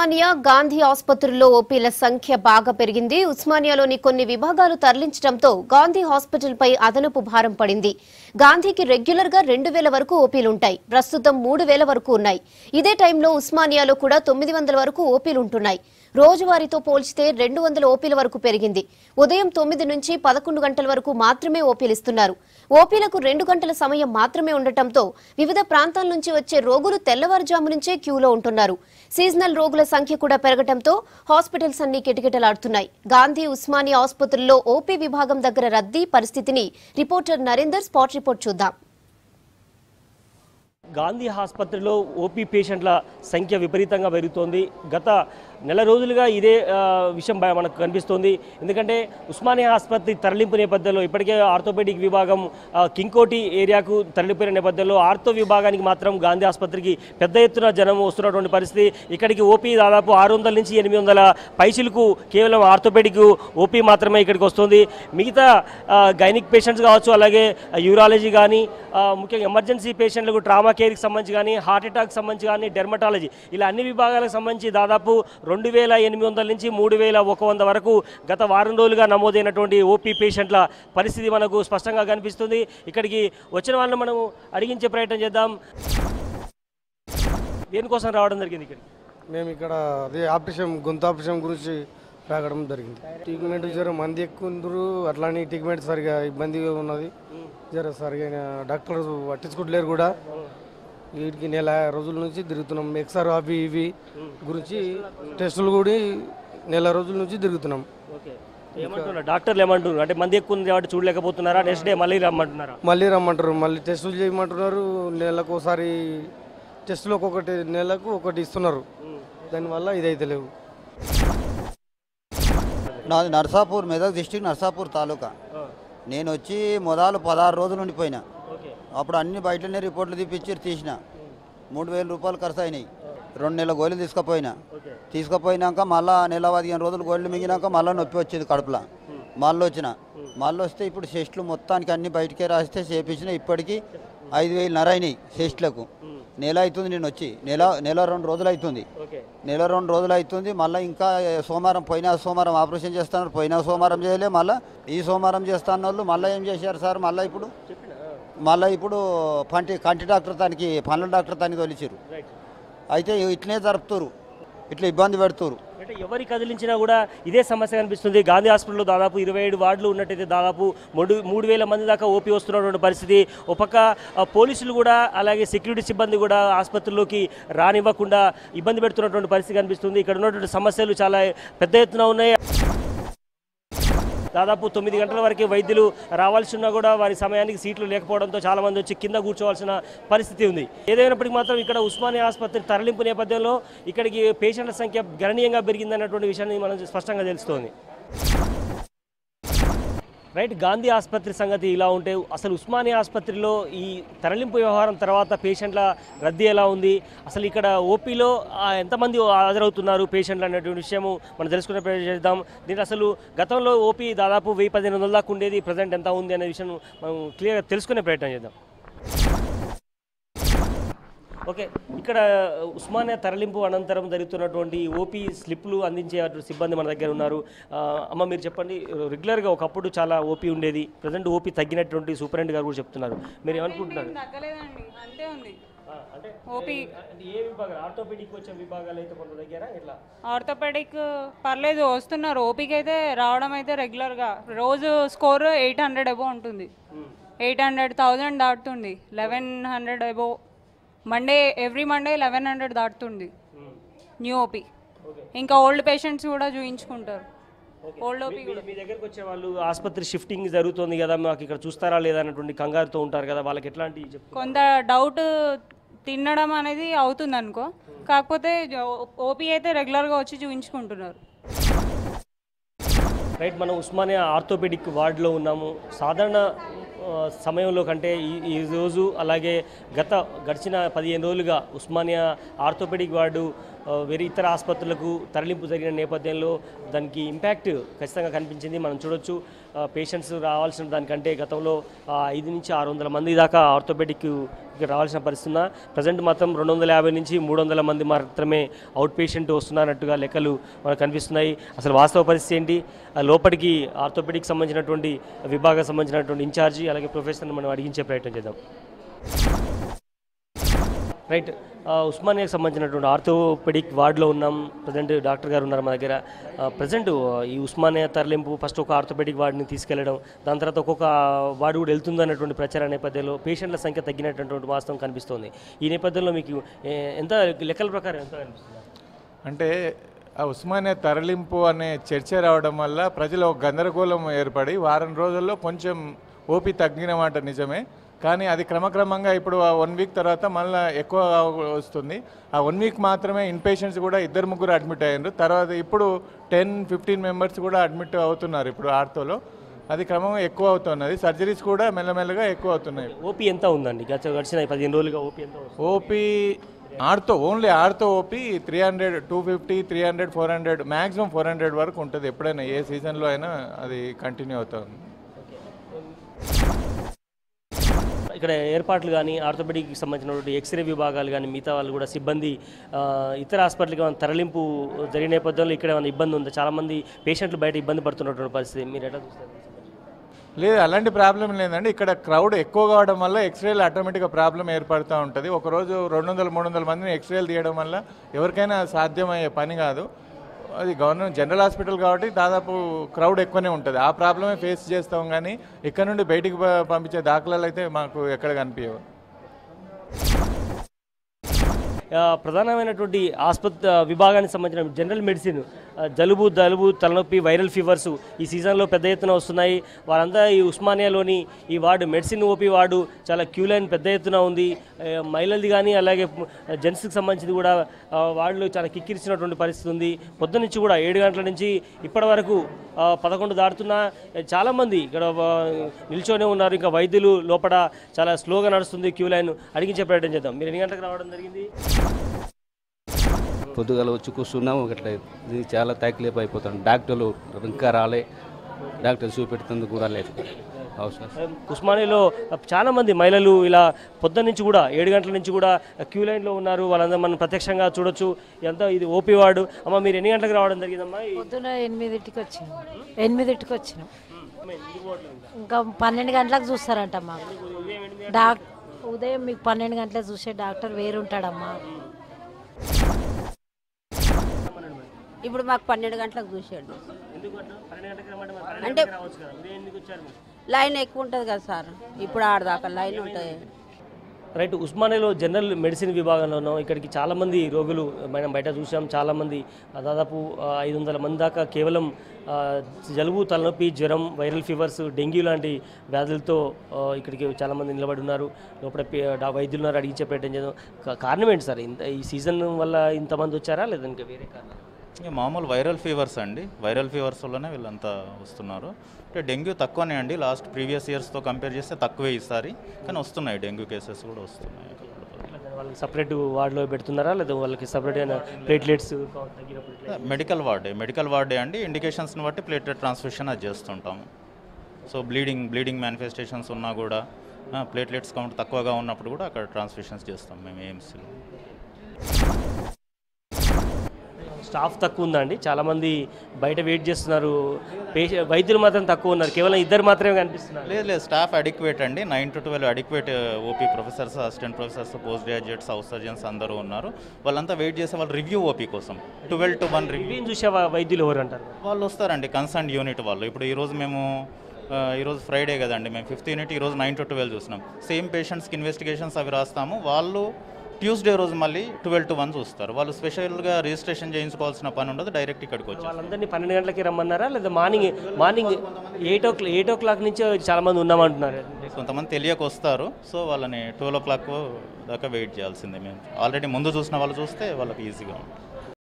ఉస్మానియా గాంధీ ఆసుపత్రుల్లో ఓపీల సంఖ్య బాగా పెరిగింది. ఉస్మానియాలోని కొన్ని విభాగాలు తరలించడంతో గాంధీ హాస్పిటల్పై అదనపు భారం పడింది. గాంధీకి రెగ్యులర్ గా 2000 వరకు ఓపీలుంటాయి. ప్రస్తుతం 3000 వరకు ఉన్నాయి. ఇదే టైంలో ఉస్మానియాలో కూడా 900 వరకు ఓపీలుంటున్నాయి. రోజువారీతో పోల్చితే 200 ఓపీల వరకు పెరిగింది. ఉదయం 9 నుంచి 11 గంటల వరకు మాత్రమే ఓపీలిస్తున్నారు. ఓపీలకు 2 గంటల సమయం మాత్రమే ఉండటంతో వివిధ ప్రాంతాల నుంచి వచ్చే రోగులు తెల్లవారుజాము నుంచే క్యూలో ఉంటున్నారు. సీజనల్ రోగుల సంఖ్య కూడా పెరగటంతో హాస్పిటల్స్ అన్ని కిటకిటలాడుతున్నాయి. గాంధీ ఉస్మానియా ఆసుపత్రుల్లో ఓపీ విభాగం దగ్గర రద్దీ పరిస్థితిని రిపోర్టర్ నరేందర్ స్పాట్ రిపోర్ట్ చూద్దాం. గాంధీ ఆసుపత్రిలో ఓపీ పేషెంట్ల సంఖ్య విపరీతంగా పెరుగుతోంది. గత నెల రోజులుగా ఇదే విషయం మనకు కనిపిస్తోంది. ఎందుకంటే ఉస్మానియా ఆసుపత్రి తరలింపు నేపథ్యంలో ఇప్పటికే ఆర్థోపెడిక్ విభాగం కింకోటి ఏరియాకు తరలిపోయిన నేపథ్యంలో ఆర్థో విభాగానికి మాత్రం గాంధీ ఆసుపత్రికి పెద్ద ఎత్తున జనం వస్తున్నటువంటి పరిస్థితి. ఇక్కడికి ఓపీ దాదాపు 600 నుంచి 800 పైసలకు కేవలం ఆర్థోపెడిక్ ఓపీ మాత్రమే ఇక్కడికి వస్తుంది. మిగతా గైనిక్ పేషెంట్స్ కావచ్చు, అలాగే యూరాలజీ కానీ, ముఖ్యంగా ఎమర్జెన్సీ పేషెంట్లకు ట్రామా కేర్కి సంబంధించి కానీ, హార్ట్ అటాక్ సంబంధించి కానీ, డెర్మటాలజీ ఇలా అన్ని విభాగాలకు సంబంధించి దాదాపు 2800 నుంచి 3100 వరకు గత వారం రోజులుగా నమోదైనటువంటి ఓపీ పేషెంట్ల పరిస్థితి మనకు స్పష్టంగా కనిపిస్తుంది. ఇక్కడికి వచ్చిన వాళ్ళని మనం అడిగించే ప్రయత్నం చేద్దాం. దేనికోసం రావడం జరిగింది ఇక్కడికి? మేము ఇక్కడ అదే గొంతు ఆపరేషన్ గురించి రావడం జరిగింది. ట్రీట్మెంట్ జర మంది ఎక్కువ, అట్లానే ట్రీట్మెంట్ సరిగా ఇబ్బందిగా ఉన్నది. జర సరిగా డాక్టర్ పట్టించుకోవట్లేరు కూడా. వీటికి నెల రోజుల నుంచి తిరుగుతున్నాం. ఎక్స్ఆర్ అవి ఇవి గురించి టెస్టులు కూడా నెల రోజుల నుంచి తిరుగుతున్నాం. డాక్టర్లు ఏమంటున్నారు అంటే మంది ఎక్కువ ఉంది కాబట్టి చూడలేకపోతున్నారా? నెక్స్ట్ డే మళ్ళీ రమ్మంటున్నారా? మళ్ళీ రమ్మంటారు, మళ్ళీ టెస్టులు చేయమంటున్నారు. నెలకు ఒకసారి టెస్టులు నెలకు ఒకటి ఇస్తున్నారు. దానివల్ల ఇదైతే లేవు. నాది నర్సాపూర్, మెదక్ డిస్టిక్ నర్సాపూర్ తాలూకా. నేను వచ్చి మొదలు 16 రోజులు ఉండిపోయినా. అప్పుడు అన్ని బయటనే రిపోర్ట్లు తీసిన 3000 రూపాయలు ఖర్చు అయినాయి. 2 నెలల గోళీలు తీసుకుపోయినాక మళ్ళీ నెల 15 రోజులు గోళీలు మిగిలినాక మళ్ళీ నొప్పి వచ్చేది కడుపులో. మళ్ళీ వస్తే ఇప్పుడు టెస్టులు మొత్తానికి అన్ని బయటకే రాస్తే చేపించిన. ఇప్పటికీ 5000 అయినాయి టెస్టులకు. నెల అవుతుంది నేను వచ్చి, నెల 2 రోజులు అవుతుంది. నెల 2 రోజులు అవుతుంది. మళ్ళీ ఇంకా పోయిన సోమవారం ఆపరేషన్ చేస్తున్నారు. పోయిన సోమవారం చేయలే, మళ్ళీ ఈ సోమవారం చేస్తున్న వాళ్ళు మళ్ళీ ఏం చేశారు సార్, మళ్ళీ ఇప్పుడు కంటి డాక్టర్ తానికి, పండ్ల డాక్టర్ తానికి తొలిచారు. అయితే ఇట్లనే జరుపుతారు, ఇట్లా ఇబ్బంది పెడుతున్నారు. అంటే ఎవరి కదిలించినా కూడా ఇదే సమస్య కనిపిస్తుంది. గాంధీ హాస్పిటల్లో దాదాపు 27 వార్డులు ఉన్నట్టయితే దాదాపు 3000 మంది దాకా ఓపీ వస్తున్నటువంటి పరిస్థితి. ఒక పక్క పోలీసులు కూడా, అలాగే సెక్యూరిటీ సిబ్బంది కూడా ఆసుపత్రిలోకి రానివ్వకుండా ఇబ్బంది పెడుతున్నటువంటి పరిస్థితి కనిపిస్తుంది. ఇక్కడ ఉన్నటువంటి సమస్యలు చాలా పెద్ద ఎత్తున ఉన్నాయి. దాదాపు 9 గంటల వరకు వైద్యులు రావాల్సి ఉన్నా కూడా వారి సమయానికి సీట్లు లేకపోవడంతో చాలామంది వచ్చి కింద కూర్చోవాల్సిన పరిస్థితి ఉంది. ఏదైనప్పటికీ మాత్రం ఇక్కడ ఉస్మానియా ఆసుపత్రి తరలింపు నేపథ్యంలో ఇక్కడికి పేషెంట్ల సంఖ్య గణనీయంగా పెరిగిందన్నటువంటి విషయాన్ని మనం స్పష్టంగా తెలుస్తోంది. రైట్, గాంధీ ఆసుపత్రి సంగతి ఇలా ఉంటే అసలు ఉస్మానియా ఆసుపత్రిలో ఈ తరలింపు వ్యవహారం తర్వాత పేషెంట్ల రద్దీ ఎలా ఉంది, అసలు ఇక్కడ ఓపీలో ఎంతమంది హాజరవుతున్నారు పేషెంట్లు అనేటువంటి విషయము మనం తెలుసుకునే ప్రయత్నం చేద్దాం. దీంట్లో అసలు గతంలో ఓపీ దాదాపు 1000-1500 దాకా ఉండేది, ప్రజెంట్ ఎంత ఉంది అనే విషయం మనం క్లియర్గా తెలుసుకునే ప్రయత్నం చేద్దాం. ఓకే, ఇక్కడ ఉస్మానియా తరలింపు అనంతరం జరుగుతున్నటువంటి ఓపీ స్లిప్లు అందించే సిబ్బంది మన దగ్గర ఉన్నారు. అమ్మ, మీరు చెప్పండి, రెగ్యులర్గా ఒకప్పుడు చాలా ఓపీ ఉండేది, ప్రజెంట్ ఓపీ తగ్గినటువంటి సూపరింటెండెంట్ గారు కూడా చెప్తున్నారు. మీరు ఏమనుకుంటున్నారు? అంటే ఓపీ ఏ విభాగాలు? ఆర్థోపెడిక్ వచ్చే విభాగాలు అయితే కొంత దగ్గర ఇట్లా ఆర్థోపెడిక్ పర్లేదు వస్తున్నారు. ఓపీకి అయితే రావడం అయితే రెగ్యులర్గా రోజు స్కోర్ 800 అబోవ్ ఉంటుంది. 800,000 దాటుతుంది. 1100 అబోవ్ ఎవ్రీ మండే 1100 దాటుతుంది న్యూ ఓపీ. ఇంకా ఓల్డ్ పేషెంట్స్ కూడా చూయించుకుంటారు. ఓల్డ్ ఓపీ మీ దగ్గరకు వచ్చే వాళ్ళు ఆసుపత్రి షిఫ్టింగ్ జరుగుతుంది కదా, మాకు ఇక్కడ చూస్తారా లేదా అన్నటువంటి కంగారుతో ఉంటారు కదా, వాళ్ళకి ఎట్లాంటి కొంత డౌట్ తినడం అనేది అవుతుంది అనుకో. కాకపోతే ఓపీ అయితే రెగ్యులర్గా వచ్చి చూయించుకుంటున్నారు. రైట్, మనం ఉస్మానియా ఆర్థోపెడిక్ వార్డులో ఉన్నాము. సాధారణ సమయంలో కంటే ఈ రోజు, అలాగే గడిచిన 15 రోజులుగా ఉస్మానియా ఆర్థోపెడిక్ వార్డు వేరే ఇతర ఆసుపత్రులకు తరలింపు జరిగిన నేపథ్యంలో దానికి ఇంపాక్ట్ ఖచ్చితంగా కనిపించింది. మనం చూడొచ్చు, పేషెంట్స్ రావాల్సిన దానికంటే గతంలో 500 నుంచి 600 మంది దాకా ఆర్థోపెడిక్ ఇక్కడ రావాల్సిన పరిస్థితి. ప్రజెంట్ మాత్రం 250 నుంచి 300 మంది మాత్రమే అవుట్ పేషెంట్ వస్తున్నట్టుగా లెక్కలు మనకు కనిపిస్తున్నాయి. అసలు వాస్తవ పరిస్థితి ఏంటి? లోపలికి ఆర్థోపెడిక్ సంబంధించినటువంటి విభాగం సంబంధించినటువంటి ఇన్ఛార్జి అలాగే ప్రొఫెసర్ని మనం అడిగించే ప్రయత్నం చేద్దాం. రైట్, ఉస్మానియాకి సంబంధించినటువంటి ఆర్థోపెడిక్ వార్డులో ఉన్నాం. ప్రజెంట్ డాక్టర్ గారు ఉన్నారు మన దగ్గర. ప్రజెంట్ ఈ ఉస్మానియా తరలింపు ఫస్ట్ ఒక ఆర్థోపెడిక్ వార్డుని తీసుకెళ్లడం, దాని తర్వాత ఒక్కొక్క వార్డు కూడా వెళ్తుంది అన్నటువంటి ప్రచార నేపథ్యంలో పేషెంట్ల సంఖ్య తగ్గినటువంటి వాస్తవం కనిపిస్తోంది. ఈ నేపథ్యంలో మీకు ఎంత లెక్కల ప్రకారం ఎంత కనిపిస్తుంది? అంటే ఆ ఉస్మానియా తరలింపు అనే చర్చ రావడం వల్ల ప్రజలు ఒక గందరగోళం ఏర్పడి వారం రోజుల్లో కొంచెం ఓపీ తగ్గిన మాట నిజమే. కానీ అది క్రమక్రమంగా ఇప్పుడు ఆ 1 వీక్ తర్వాత మళ్ళీ ఎక్కువ వస్తుంది. ఆ 1 వీక్ మాత్రమే ఇన్పేషెంట్స్ కూడా 2-3 అడ్మిట్ అయ్యారు. తర్వాత ఇప్పుడు 10-15 మెంబర్స్ కూడా అడ్మిట్ అవుతున్నారు ఇప్పుడు ఆర్థోలో. అది క్రమంగా ఎక్కువ అవుతున్నది. సర్జరీస్ కూడా మెల్లమెల్లగా ఎక్కువ అవుతున్నాయి. ఓపీ ఎంత ఉందండి గడిచిన 15 రోజులుగా? ఓపీ ఎంత? OP only ortho OP 300, 250, 300, 400 maximum 400 వరకు ఉంటుంది. ఎప్పుడైనా ఏ సీజన్లో అయినా అది కంటిన్యూ అవుతుంది. ఇక్కడ ఏర్పాట్లు కానీ ఆర్థోపెడిక్కి సంబంధించినటువంటి ఎక్స్రే విభాగాలు కానీ మిగతా వాళ్ళు కూడా సిబ్బంది ఇతర హాస్పిటల్కి తరలింపు జరిగిన నేపథ్యంలో ఇక్కడ ఏమైనా ఇబ్బంది ఉందా? చాలామంది పేషెంట్లు బయట ఇబ్బంది పడుతున్నటువంటి పరిస్థితి మీరు ఎట్లా చూస్తారు? లేదు, అలాంటి ప్రాబ్లం లేదండి. ఇక్కడ క్రౌడ్ ఎక్కువ కావడం వల్ల ఎక్స్రేలు ఆటోమేటిక్గా ప్రాబ్లం ఏర్పడుతూ ఉంటుంది. ఒకరోజు 200-300 మందిని ఎక్స్రేలు తీయడం వల్ల ఎవరికైనా సాధ్యమయ్యే పని కాదు. అది గవర్నమెంట్ జనరల్ హాస్పిటల్ కాబట్టి దాదాపు క్రౌడ్ ఎక్కువనే ఉంటుంది. ఆ ప్రాబ్లమే ఫేస్ చేస్తాం. కానీ ఇక్కడ నుండి బయటికి పంపించే దాఖలాలు అయితే మాకు ఎక్కడ కనిపించవు. ప్రధానమైనటువంటి ఆసుపత్రి విభాగానికి సంబంధించిన జనరల్ మెడిసిన్, జలుబు తలనొప్పి, వైరల్ ఫీవర్స్ ఈ సీజన్లో పెద్ద ఎత్తున వస్తున్నాయి. వారంతా ఈ ఉస్మానియాలోని ఈ వార్డు మెడిసిన్ ఓపీ వార్డు చాలా క్యూ లైన్ పెద్ద ఎత్తున ఉంది. మహిళలది కానీ అలాగే జెంట్స్కి సంబంధించింది కూడా వార్డులో చాలా కిక్కిరిచినటువంటి పరిస్థితి ఉంది. పొద్దు నుంచి కూడా 7 గంటల నుంచి ఇప్పటి వరకు 11 దాటుతున్నా చాలామంది ఇక్కడ నిల్చొనే ఉన్నారు. ఇంకా వైద్యులు లోపల చాలా స్లోగా నడుస్తుంది క్యూ లైన్. అడిగించే ప్రయత్నం చేద్దాం. మీరు ఎన్ని గంటలకు రావడం జరిగింది? పొద్దుగాల వచ్చి కూర్చున్నాము. ఒకట్లా ఇది చాలా తక్కువ అయిపోతాను. డాక్టర్లు ఇంకా రాలే, డాక్టర్ చూపెడుతుంది కూడా లేదు. ఉస్మానియాలో చాలామంది మహిళలు ఇలా పొద్దున్న నుంచి కూడా 7 గంటల నుంచి కూడా క్యూ లైన్లో ఉన్నారు. వాళ్ళందరూ మనం ప్రత్యక్షంగా చూడొచ్చు. ఇదంతా ఇది ఓపీ వార్డు. అమ్మ, మీరు ఎన్ని గంటలకు రావడం జరిగిందమ్మా? పొద్దున 8కి వచ్చినాం. 8కి వచ్చినాం. ఇంకా 12 గంటలకు చూస్తారంట మాకు ఉదయం. మీకు 12 గంటలకు చూసే డాక్టర్ వేరుంటాడమ్మా. ఇప్పుడు మాకు 12 గంటలకు చూసాడు. అంటే లైన్ ఎక్కువ ఉంటుంది కదా సార్, ఇప్పుడు ఆడదాకా లైన్ ఉంటుంది. రైట్, ఉస్మానియాలో జనరల్ మెడిసిన్ విభాగంలో ఉన్నాం. ఇక్కడికి చాలామంది రోగులు మనం బయట చూసాం. చాలామంది దాదాపు 500 మంది దాకా కేవలం జలుబు, తలనొప్పి, జ్వరం, వైరల్ ఫీవర్స్, డెంగ్యూ లాంటి వ్యాధులతో ఇక్కడికి చాలామంది నిలబడి ఉన్నారు. లోపల వైద్యులు ఉన్నారు. అడిగించే ప్రయత్నం చేద్దాం. కారణం ఏంటి సార్? ఈ సీజన్ వల్ల ఇంతమంది వచ్చారా లేదా ఇంకా వేరే కారణం? మామూలు వైరల్ ఫీవర్స్ అండి. వైరల్ ఫీవర్స్ వల్లనే వీళ్ళంతా వస్తున్నారు. అంటే డెంగ్యూ తక్కువనే అండి. ప్రీవియస్ ఇయర్స్తో కంపేర్ చేస్తే తక్కువే ఈసారి, కానీ వస్తున్నాయి. డెంగ్యూ కేసెస్ కూడా వస్తున్నాయి. వాళ్ళకి సపరేట్ వార్డులో పెడుతున్నారా లేదా వాళ్ళకి సపరేట్ అయిన ప్లేట్లెట్స్? మెడికల్ వార్డే అండి. ఇండికేషన్స్ని బట్టి ప్లేట్లెట్ ట్రాన్స్ఫ్యూషన్ అది చేస్తుంటాము. సో బ్లీడింగ్ మేనిఫెస్టేషన్స్ ఉన్నా కూడా, ప్లేట్లెట్స్ కౌంట్ తక్కువగా ఉన్నప్పుడు కూడా అక్కడ ట్రాన్స్ఫ్యూషన్స్ చేస్తాం మేము ఏఎంసీలో. స్టాఫ్ తక్కువ ఉందండి. చాలామంది బయట వెయిట్ చేస్తున్నారు. వైద్యులు మాత్రం తక్కువ ఉన్నారు. కేవలం 2 మాత్రమే కనిపిస్తున్నారు. లేదు, స్టాఫ్ అడిక్వేట్ అండి. 9 to 12 adequate OP professors, assistant professors, post graduates, house surgeons అందరూ ఉన్నారు. వాళ్ళంతా వెయిట్ చేసే వాళ్ళు రివ్యూ ఓపీ కోసం. 12 to 1 రివ్యూ చూసే వైద్యులు ఎవరు అంటారు? వాళ్ళు వస్తారండి, కన్సర్న్ యూనిట్ వాళ్ళు. ఇప్పుడు ఈరోజు ఫ్రైడే కదండి, మేము 5th యూనిట్ ఈరోజు 9 to 12 చూసినాం. సేమ్ పేషెంట్స్కి ఇన్వెస్టిగేషన్స్ అవి రాస్తాము. వాళ్ళు ట్యూస్డే రోజు మళ్ళీ 12 to 1 చూస్తారు. వాళ్ళు స్పెషల్గా రిజిస్ట్రేషన్ చేయించుకోవాల్సిన పని ఉండదు, డైరెక్ట్ ఇక్కడికి వచ్చి. వాళ్ళందరినీ 12 గంటలకి రమ్మన్నారా లేదా మార్నింగ్ 8 o'clock నుంచి చాలామంది ఉన్నామంటున్నారు? కొంతమంది తెలియక వస్తారు. సో వాళ్ళని 12 o'clock దాకా వెయిట్ చేయాల్సిందే. మేము ఆల్రెడీ ముందు చూసిన వాళ్ళు చూస్తే వాళ్ళకి ఈజీగా ఉంటుంది.